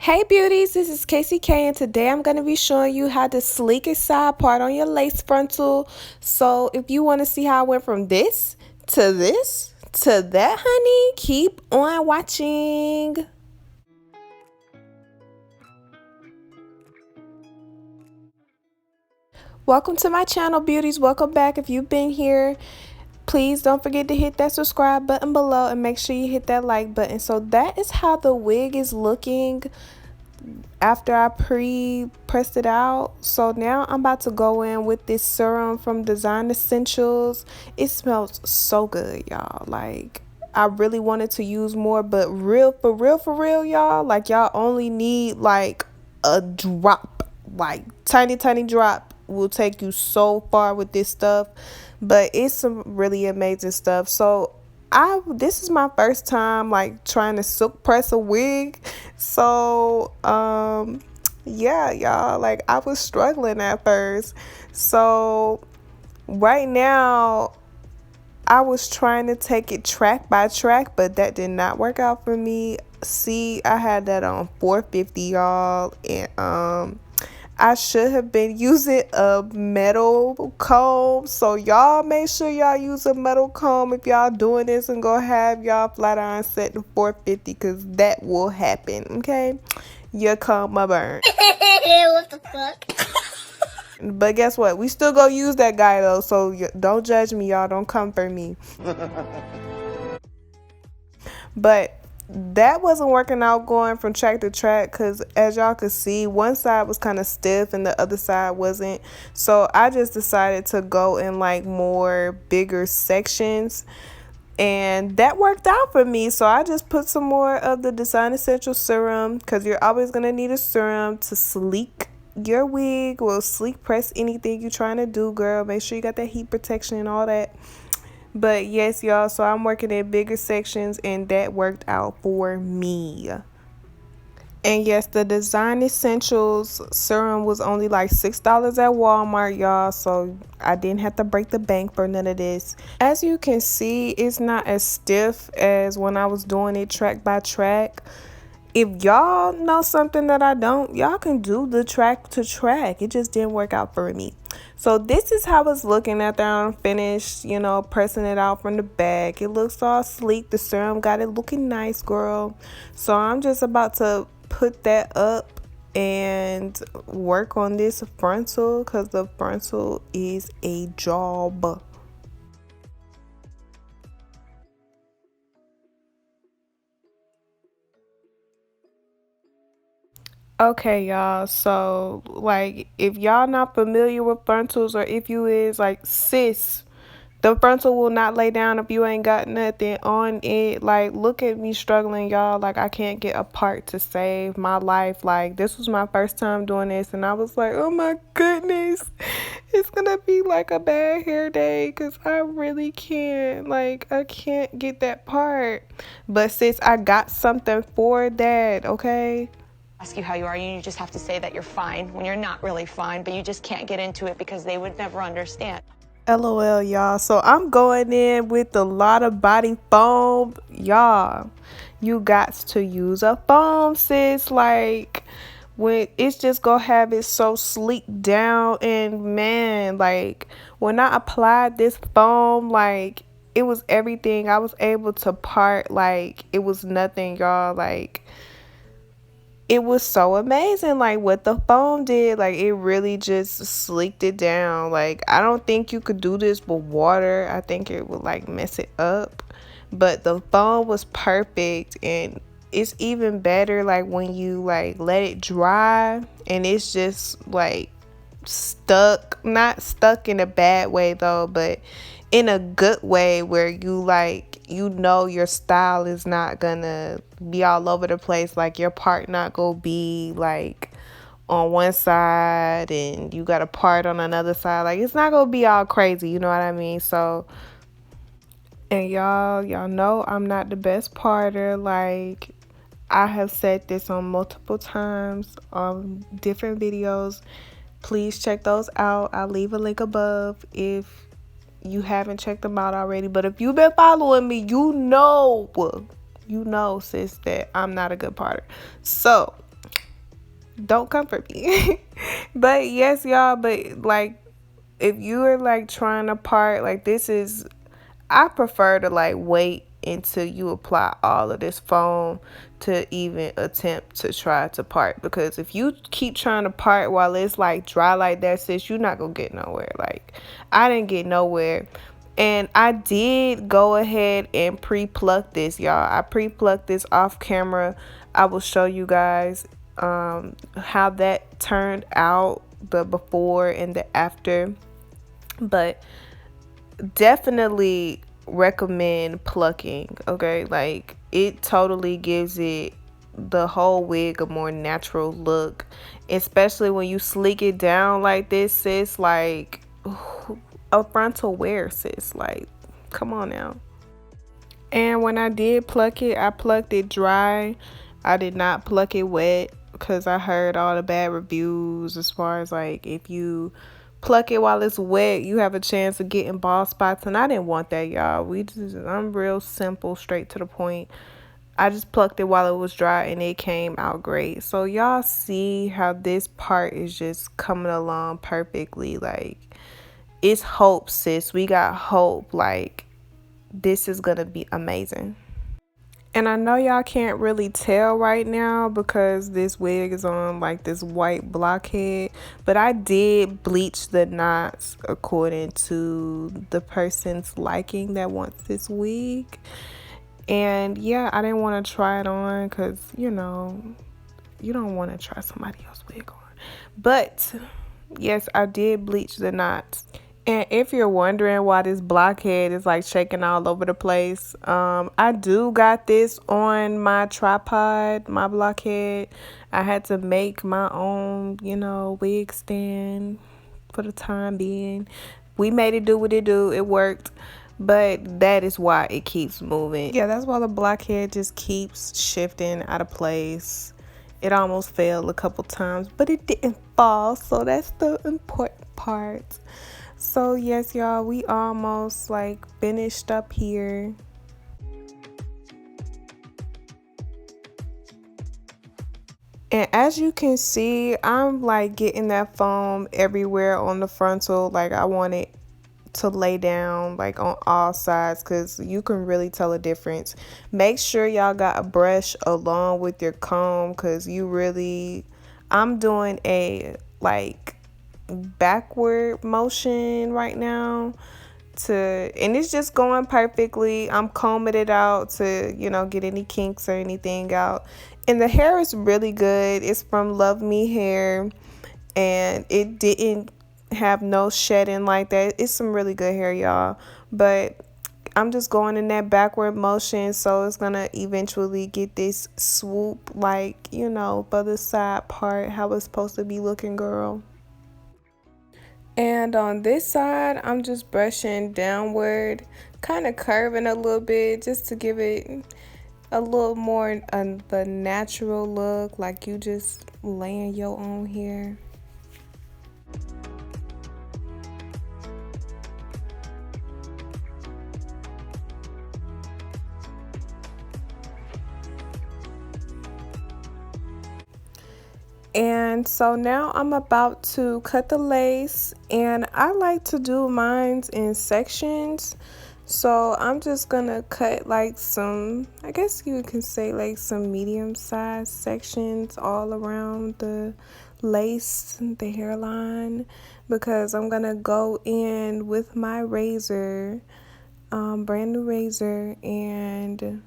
Hey beauties, this is K, and today I'm going to be showing you how to sleek a side part on your lace frontal. So if you want to see how I went from this to that, honey, keep on watching. Welcome to my channel, beauties. Welcome back. If you've been here, please don't forget to hit that subscribe button below and make sure you hit that like button. So that is how the wig is looking after I pressed it out. So now I'm about to go in with this serum from Design Essentials. It smells so good, y'all. Like, I really wanted to use more, but for real, y'all, like, y'all only need like a drop, like tiny drop will take you so far with this stuff. But it's some really amazing stuff. So this is my first time like trying to silk press a wig. So yeah, y'all, like I was struggling at first. So right now I was trying to take it track by track, but that did not work out for me. See, I had that on 450, y'all, and I should have been using a metal comb. So y'all make sure y'all use a metal comb if y'all doing this, and go have y'all flat iron set to 450, because that will happen, okay? Your comb will burn. What the fuck? But guess what? We still go use that guy though, so don't judge me, y'all. Don't come for me. But that wasn't working out going from track to track, because as y'all could see, one side was kind of stiff and the other side wasn't. So I just decided to go in like more bigger sections, and that worked out for me. So I just put some more of the Design Essential serum, because you're always going to need a serum to sleek your wig. Well, sleek press anything you're trying to do, girl. Make sure you got that heat protection and all that. But yes, y'all, so I'm working in bigger sections, and that worked out for me. And yes, the Design Essentials serum was only like $6 at Walmart, y'all. So I didn't have to break the bank for none of this. As you can see, it's not as stiff as when I was doing it track by track. If y'all know something that I don't, y'all can do the track to track. It just didn't work out for me. So this is how it's looking after I'm finished, you know, pressing it out from the back. It looks all sleek. The serum got it looking nice, girl. So I'm just about to put that up and work on this frontal, because the frontal is a job. Okay, y'all, so like if y'all not familiar with frontals, or if you is, like, sis, the frontal will not lay down if you ain't got nothing on it. Like, look at me struggling, y'all. Like, I can't get a part to save my life. Like, this was my first time doing this, and I was like, oh my goodness, it's gonna be like a bad hair day, because I really can't, like, I can't get that part. But sis, I got something for that, okay? Ask you how you are, you just have to say that you're fine when you're not really fine, but you just can't get into it because they would never understand. LOL, y'all. So I'm going in with a lot of body foam. Y'all, you got to use a foam, sis. Like, when it's just gonna have it so sleek down, and man, like, when I applied this foam, like, it was everything. I was able to part like it was nothing, y'all. Like, it was so amazing, like, what the foam did. Like, it really just sleeked it down. Like, I don't think you could do this with water. I think it would like mess it up. But the foam was perfect, and it's even better like when you like let it dry, and it's just like stuck, not stuck in a bad way though, but in a good way, where you like, you know, your style is not gonna be all over the place. Like, your part not gonna be like on one side and you got a part on another side. Like, it's not gonna be all crazy, you know what I mean? So, and y'all know I'm not the best parter. Like, I have said this on multiple times on different videos. Please check those out. I'll leave a link above if you haven't checked them out already. But if you've been following me, you know, sis, that I'm not a good parter. So Don't comfort me. But yes, y'all, but like if you are like trying to part, like this is, I prefer to like wait until you apply all of this foam to even attempt to try to part, because if you keep trying to part while it's like dry like that, sis, you're not gonna get nowhere. Like I didn't get nowhere. And I did go ahead and pre-pluck this, y'all. I pre-plucked this off camera. I will show you guys how that turned out, the before and the after. But definitely recommend plucking, okay? Like it totally gives it, the whole wig, a more natural look, especially when you sleek it down like this, sis. Like a frontal wear, sis, like come on now. And when I did pluck it, I plucked it dry. I did not pluck it wet because I heard all the bad reviews as far as like if you pluck it while it's wet, you have a chance of getting bald spots. And I didn't want that, y'all. I'm real simple, straight to the point. I just plucked it while it was dry and it came out great. So y'all see how this part is just coming along perfectly. Like it's hope, sis. We got hope. Like this is gonna be amazing. And I know y'all can't really tell right now because this wig is on like this white blockhead, but I did bleach the knots according to the person's liking that wants this wig. And yeah, I didn't want to try it on because, you know, you don't want to try somebody else's wig on. But yes, I did bleach the knots. And if you're wondering why this blockhead is like shaking all over the place, I do got this on my tripod, my blockhead. I had to make my own, you know, wig stand for the time being. We made it do what it do. It worked. But that is why it keeps moving. Yeah, that's why the blockhead just keeps shifting out of place. It almost fell a couple times, but it didn't fall. So that's the important part. So yes, y'all, we almost like finished up here. And as you can see, I'm like getting that foam everywhere on the frontal. Like I want it to lay down like on all sides because you can really tell a difference. Make sure y'all got a brush along with your comb because you really, I'm doing a like backward motion right now to, and it's just going perfectly. I'm combing it out to, you know, get any kinks or anything out. And the hair is really good. It's from Love Me Hair and it didn't have no shedding like that. It's some really good hair, y'all. But I'm just going in that backward motion, so it's gonna eventually get this swoop, like, you know, for the side part, how it's supposed to be looking, girl. And on this side, I'm just brushing downward, kind of curving a little bit just to give it a little more the natural look, like you just laying your own hair. And so now I'm about to cut the lace, and I like to do mine in sections. So I'm just gonna cut like some, I guess you can say like some medium-sized sections all around the lace, the hairline, because I'm gonna go in with my razor, brand new razor, and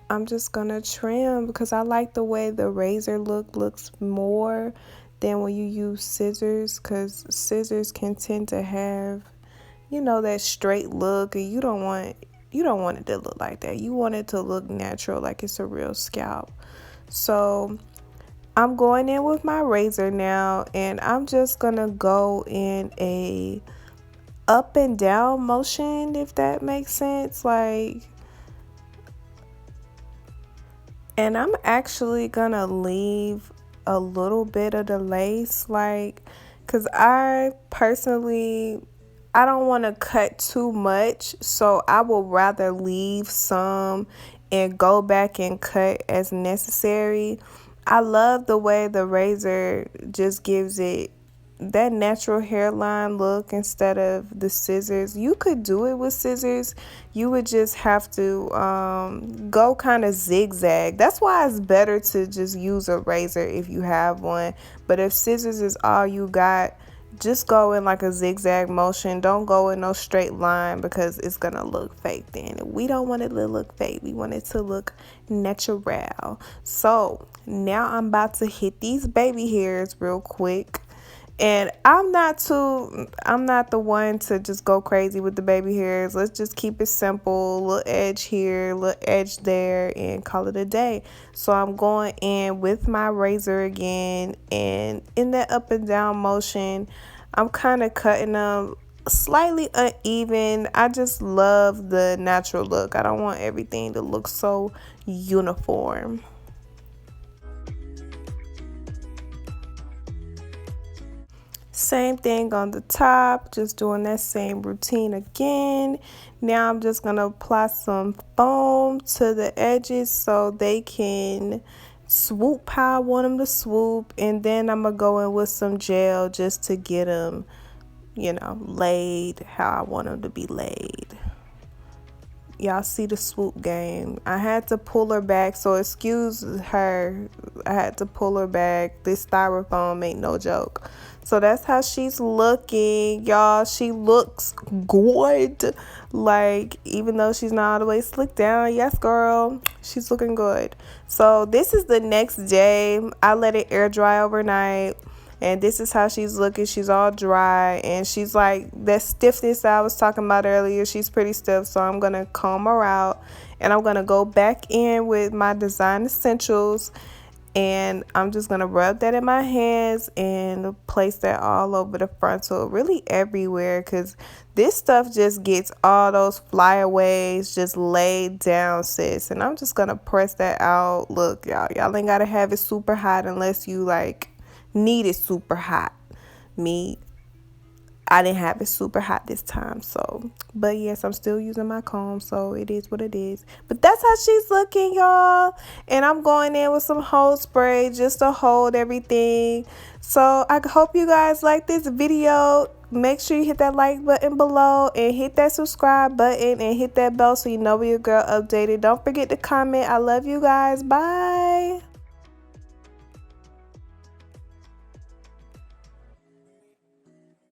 I'm just gonna trim because I like the way the razor looks more than when you use scissors, because scissors can tend to have, you know, that straight look, and you don't want it to look like that. You want it to look natural, like it's a real scalp. So I'm going in with my razor now, and I'm just gonna go in a up and down motion, if that makes sense. Like, and I'm actually gonna leave a little bit of the lace, like, because I personally, I don't want to cut too much, so I will rather leave some and go back and cut as necessary. I love the way the razor just gives it that natural hairline look instead of the scissors. You could do it with scissors. You would just have to go kind of zigzag. That's why it's better to just use a razor if you have one. But if scissors is all you got, just go in like a zigzag motion. Don't go in no straight line because it's gonna look fake then. We don't want it to look fake. We want it to look natural. So now I'm about to hit these baby hairs real quick. And I'm not the one to just go crazy with the baby hairs. Let's just keep it simple. Little edge here, little edge there, and call it a day. So I'm going in with my razor again, and in that up and down motion, I'm kind of cutting them slightly uneven. I just love the natural look. I don't want everything to look so uniform. Same thing on the top, just doing that same routine again. Now I'm just going to apply some foam to the edges so they can swoop how I want them to swoop. And then I'm going to go in with some gel just to get them, laid how I want them to be laid. Y'all see the swoop game. I had to pull her back, so excuse her. I had to pull her back. This styrofoam ain't no joke. So that's how she's looking, y'all. She looks good. Like, even though she's not all the way slicked down, yes, girl, she's looking good. So this is the next day. I let it air dry overnight. And this is how she's looking. She's all dry. And she's like, that stiffness I was talking about earlier, she's pretty stiff. So I'm going to comb her out. And I'm going to go back in with my Design Essentials. And I'm just going to rub that in my hands and place that all over the frontal, really everywhere. Because this stuff just gets all those flyaways just laid down, sis. And I'm just going to press that out. Look, y'all ain't got to have it super hot unless you need it super hot. I didn't have it super hot this time, so, but yes, I'm still using my comb, so it is what it is. But that's how she's looking, y'all. And I'm going in with some hold spray just to hold everything. So I hope you guys like this video. Make sure you hit that like button below and hit that subscribe button and hit that bell so you know when your girl updated. Don't forget to comment. I love you guys. Bye.